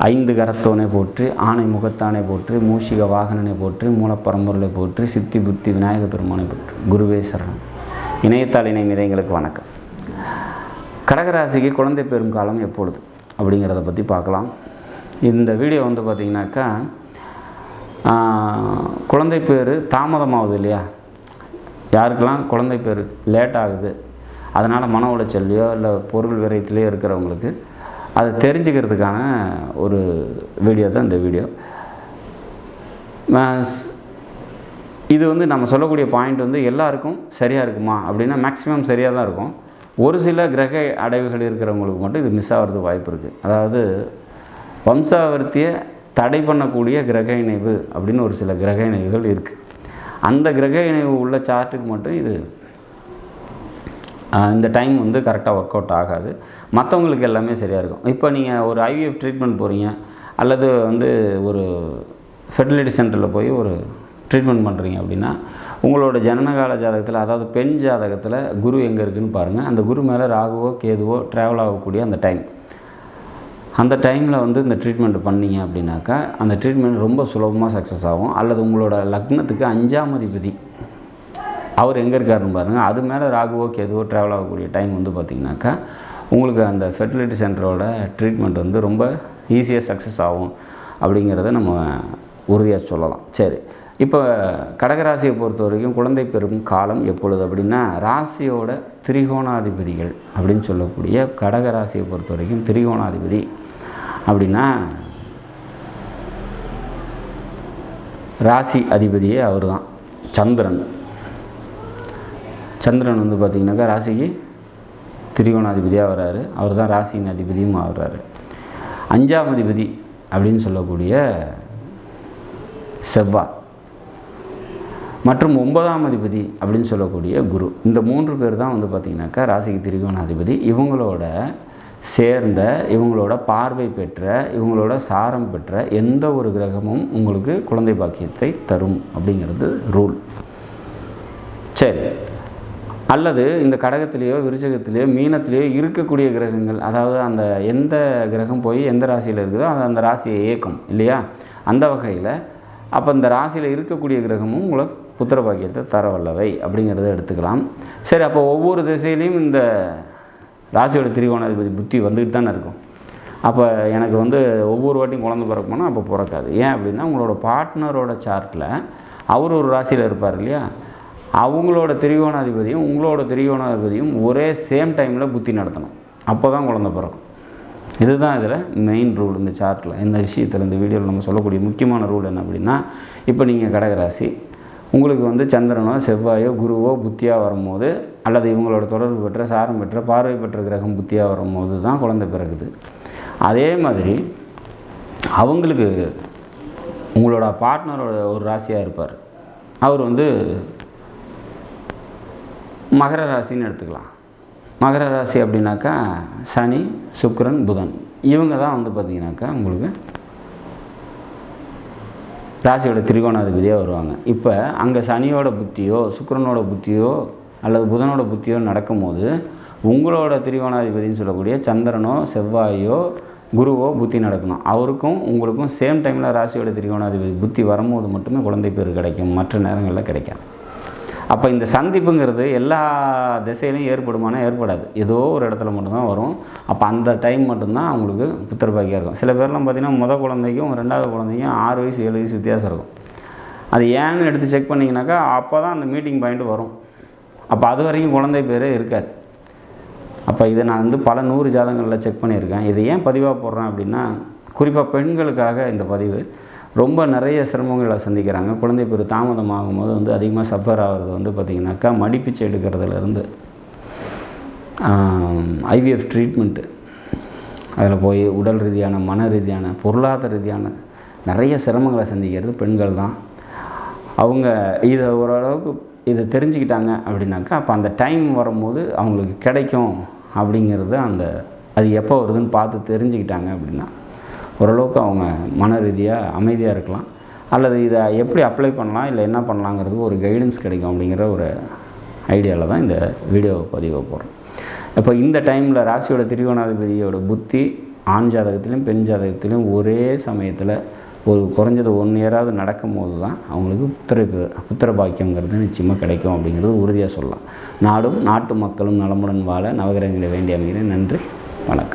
ஐந்து கரத்தோனை போற்றி, ஆணை முகத்தானை போற்றி, மூஷிக வாகனனை போற்றி, மூலப்பரம்பொருளை போற்றி, சித்தி புத்தி விநாயக பெருமானை போற்றி. குருவே சரணம். இணையத்தாள் இணை நிறைங்களுக்கு வணக்கம். கடகராசிக்கு குழந்தை பெறும் காலம் எப்பொழுது அப்படிங்கிறத பற்றி பார்க்கலாம். இந்த வீடியோ பார்த்திங்கனாக்கா குழந்தை பேர் தாமதமாகுது இல்லையா, யாருக்கெல்லாம் குழந்தை பேர் லேட் ஆகுது, அதனால் மன உளைச்சல்லையோ இல்லை பொருள் விரயத்திலையோ இருக்கிறவங்களுக்கு அதை தெரிஞ்சுக்கிறதுக்கான ஒரு வீடியோ தான் இந்த வீடியோ. இது நம்ம சொல்லக்கூடிய பாயிண்ட் எல்லாருக்கும் சரியாக இருக்குமா அப்படின்னா மேக்ஸிமம் சரியாக தான் இருக்கும். ஒரு சில கிரக அடைவுகள் இருக்கிறவங்களுக்கு மட்டும் இது மிஸ் ஆகிறதுக்கு வாய்ப்பு இருக்குது. அதாவது வம்சாவர்த்தியை தடை பண்ணக்கூடிய கிரக இணைவு அப்படின்னு ஒரு சில கிரக இணைவுகள் இருக்குது. அந்த கிரக இணைவு உள்ள சார்ட்டுக்கு மட்டும் இது இந்த டைம் கரெக்டாக ஒர்க் அவுட் ஆகாது. மற்றவங்களுக்கு எல்லாமே சரியாக இருக்கும். இப்போ நீங்கள் ஒரு ஐவிஎஃப் ட்ரீட்மெண்ட் போகிறீங்க அல்லது ஒரு ஃபெர்டிலிட்டி சென்டரில் போய் ஒரு ட்ரீட்மெண்ட் பண்ணுறீங்க அப்படின்னா உங்களோட ஜனனகால ஜாதகத்தில், அதாவது பெண் ஜாதகத்தில் குரு எங்கே இருக்குதுன்னு பாருங்கள். அந்த குரு மேலே ராகுவோ கேதுவோ ட்ராவல் ஆகக்கூடிய அந்த டைம், அந்த டைமில் இந்த ட்ரீட்மெண்ட் பண்ணிங்க அப்படின்னாக்கா அந்த ட்ரீட்மெண்ட் ரொம்ப சுலபமாக சக்ஸஸ் ஆகும். அல்லது உங்களோட லக்னத்துக்கு 5ஆம் அதிபதி அவர் எங்கே இருக்காருன்னு பாருங்கள், அது மேலே ராகுவோ கேதுவோ ட்ராவல் ஆகக்கூடிய டைம் பார்த்திங்கனாக்கா உங்களுக்கு அந்த ஃபெர்டிலிட்டி சென்டரோட ட்ரீட்மெண்ட் ரொம்ப ஈஸியாக சக்ஸஸ் ஆகும் அப்படிங்கிறத நம்ம உறுதியாக சொல்லலாம். சரி, இப்போ கடகராசியை பொறுத்த வரைக்கும் குழந்தை பெறும் காலம் எப்பொழுது அப்படின்னா, ராசியோட திரிகோணாதிபதிகள் அப்படின்னு சொல்லக்கூடிய கடகராசியை பொறுத்த வரைக்கும் திரிகோணாதிபதி அப்படின்னா ராசி அதிபதியே அவர் தான் சந்திரன். சந்திரன் பார்த்திங்கனாக்கா ராசிக்கு திரிகோணாதிபதியாக வர்றாரு. அவர் தான் ராசியின் அதிபதியும் ஆகிறாரு. 5ஆம் அதிபதி அப்படின்னு சொல்லக்கூடிய செவ்வாய் மற்றும் 9ஆம் அதிபதி அப்படின்னு சொல்லக்கூடிய குரு, இந்த 3 பேர் தான் பார்த்திங்கனாக்கா ராசிக்கு திரிகோணாதிபதி. இவங்களோட சேர்ந்த, இவங்களோட பார்வை பெற்ற, இவங்களோட சாரம் பெற்ற எந்த ஒரு கிரகமும் உங்களுக்கு குழந்தை பாக்கியத்தை தரும் அப்படிங்கிறது ரூல். சரி, அல்லது இந்த கடகத்திலேயோ விருச்சகத்திலேயோ மீனத்திலேயோ இருக்கக்கூடிய கிரகங்கள், அதாவது அந்த எந்த கிரகம் போய் எந்த ராசியில் இருக்குதோ அது அந்த ராசியை இயக்கும் இல்லையா, அந்த வகையில் அப்போ இந்த ராசியில் இருக்கக்கூடிய கிரகமும் உங்களுக்கு புத்திர பாக்கியத்தை தர வல்லவை அப்படிங்கிறத எடுத்துக்கலாம். சரி, அப்போ ஒவ்வொரு திசையிலையும் இந்த ராசியோட திரிகோணாதிபதி புத்தி வந்துக்கிட்டு தானே இருக்கும். அப்போ எனக்கு ஒவ்வொரு வாட்டியும் குழந்தை பிறக்கணும்னா அப்போ பிறக்காது. ஏன் அப்படின்னா உங்களோட பார்ட்னரோட சார்ட்டில் அவர் ஒரு ராசியில் இருப்பார் இல்லையா, அவங்களோட திரிகோணாதிபதியும் உங்களோட திரிகோணாதிபதியும் ஒரே சேம் டைமில் புத்தி நடத்தணும், அப்போ தான் குழந்தை பிறக்கும். இதுதான் இதில் மெயின் ரூல் இந்த சார்ட்டில். இந்த விஷயத்தில் இந்த வீடியோவில் நம்ம சொல்லக்கூடிய முக்கியமான ரூல் என்ன அப்படின்னா, இப்போ நீங்கள் கடகராசி, உங்களுக்கு சந்திரனோ செவ்வாயோ குருவோ புத்தியாக வரும்போது, அல்லது இவங்களோட தொடர்பு பெற்ற சாரம் பெற்ற பார்வை பெற்ற கிரகம் புத்தியாக வரும்போது தான் குழந்தை பிறகுது. அதே மாதிரி அவங்களுக்கு உங்களோட பார்ட்னரோட ஒரு ராசியாக இருப்பார். அவர் மகர ராசின்னு எடுத்துக்கலாம். மகர ராசி அப்படின்னாக்கா சனி சுக்கிரன் புதன், இவங்க தான் பார்த்திங்கனாக்கா உங்களுக்கு ராசியோட திரிகோணாதிபதியாக வருவாங்க. இப்போ அங்கே சனியோட புத்தியோ சுக்கிரனோட புத்தியோ அல்லது புதனோட புத்தியோ நடக்கும்போது உங்களோட திரிகோணாதிபதினு சொல்லக்கூடிய சந்திரனோ செவ்வாயோ குருவோ புத்தி நடக்கணும். அவருக்கும் உங்களுக்கும் சேம் டைமில் ராசியோட திரிகோணாதிபதி புத்தி வரும்போது மட்டுமே குழந்தை பேர் கிடைக்கும், மற்ற நேரங்களில் கிடைக்காது. அப்போ இந்த சந்திப்புங்கிறது எல்லா திசையிலையும் ஏற்படுமானா ஏற்படாது, ஏதோ ஒரு இடத்துல மட்டும்தான் வரும். அப்போ அந்த டைம் மட்டும்தான் அவங்களுக்கு புத்திர பாக்கியம் இருக்கும். சில பேர்லாம் பார்த்திங்கன்னா முதல் குழந்தைக்கும் 2வது குழந்தைக்கும் 6 வயசு 7 வயசு வித்தியாசம் இருக்கும். அது ஏன்னு எடுத்து செக் பண்ணிங்கனாக்கா அப்போ தான் அந்த மீட்டிங் பாயிண்ட் வரும். அப்போ அது வரைக்கும் குழந்தை பேரே இருக்காது. அப்போ இதை நான் பல 100 ஜாதகங்களில் செக் பண்ணியிருக்கேன். இதை ஏன் பதிவாக போடுறேன் அப்படின்னா, குறிப்பாக பெண்களுக்காக இந்த பதிவு. ரொம்ப நிறைய சிரமங்களை சந்திக்கிறாங்க. குழந்தை பேர் தாமதமாகும் போது அதிகமாக சஃபர் ஆகிறது பார்த்திங்கனாக்கா மடிப்பிச்சை எடுக்கிறதுலேருந்து ஐவிஎஃப் ட்ரீட்மெண்ட்டு, அதில் போய் உடல் ரீதியான மன ரீதியான பொருளாதார ரீதியான நிறைய சிரமங்களை சந்திக்கிறது பெண்கள் தான். அவங்க இதை ஓரளவுக்கு இதை தெரிஞ்சுக்கிட்டாங்க அப்படின்னாக்கா அப்போ அந்த டைம் வரும்போது அவங்களுக்கு கிடைக்கும் அப்படிங்கிறது அது எப்போ வருதுன்னு பார்த்து தெரிஞ்சுக்கிட்டாங்க அப்படின்னா ஓரளவுக்கு அவங்க மன ரீதியாக அமைதியாக இருக்கலாம். அல்லது இதை எப்படி அப்ளை பண்ணலாம், இல்லை என்ன பண்ணலாங்கிறது ஒரு கைடன்ஸ் கிடைக்கும் அப்படிங்கிற ஒரு ஐடியாவில் தான் இந்த வீடியோ பதிவை போடுறேன். இப்போ இந்த டைமில் ராசியோட திரிகோணாதிபதியோட புத்தி ஆண் ஜாதகத்திலையும் பெண் ஜாதகத்திலையும் ஒரே சமயத்தில் ஒரு குறைஞ்சது 1 இயராவது நடக்கும்போது தான் அவங்களுக்கு புத்திர பாக்கியங்கிறது நிச்சயமாக கிடைக்கும் அப்படிங்கிறது உறுதியாக சொல்லலாம். நாடும் நாட்டு மக்களும் நலமுடன் வாழ நவகிரகங்களை வேண்டி அமைகிறேன். நன்றி, வணக்கம்.